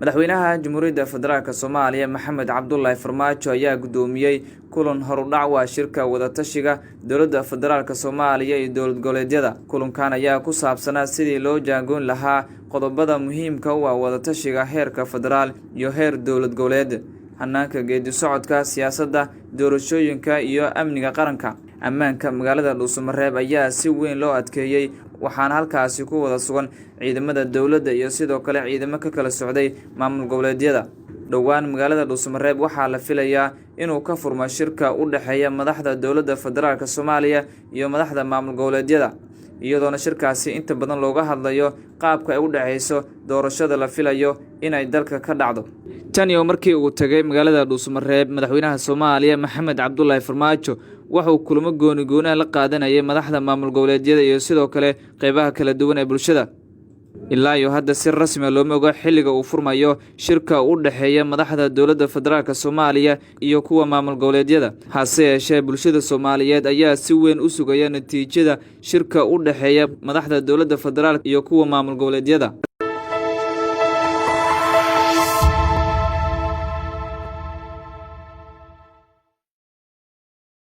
madaxweynaha Jamhuuriyadda Federaalka Soomaaliya Maxamed Cabdullaahi Farmaajo ayaa gudoomiyay kulan horudhac waa shirka wada tashiga dowladda federaalka Soomaaliya iyo dowlad goboleedyada. Kulankan ayaa ku saabsanaa sidii loo jaagoon lahaa qodobada muhiimka u ah wada tashiga heerka federaal iyo heer dowlad goboleed, hanaanka geedi socodka siyaasadda, doorashooyinka iyo amniga qaranka. Ammaanka magaalada Dhuusamareeb ayaa si weyn loo adkeeyay, waxaana halkaasi ku wada sugan ciidamada dowladda iyo sidoo kale ciidamo ka kala socday maamul goboleedyada. Dhowaan magaalada Dhuusamareeb waxaa la filayaa inuu ka furmo shirka u dhaxeeya madaxda dowladda federaalka Soomaaliya iyo madaxda maamul goboleedyada, iyadoona shirkaasi inta badan looga hadlayo qaabka ay u dhaxayso doorashada la filayo inay dalka ka dhacdo. Tan iyo markii uu tagay magaalada Dhuusamareeb, madaxweynaha Soomaaliya Maxamed Cabdullaahi Farmaajo wuxuu kulamo gooni la qaadanayay madaxda maamul goboleedyada iyo sidoo kale qaybaha kala duwan ee bulshada. Ilaa iyo hadda si rasmi ah looma oga xilliga uu furmayo shirka u dhaxeeya madaxda dowladda federaalka Soomaaliya iyo kuwa maamul goboleedyada. Hase yeeshee, bulshada Soomaaliyeed ayaa si weyn u sugaya natiijada shirka u dhaxeeya madaxda dowladda federaalka iyo kuwa maamul goboleedyada.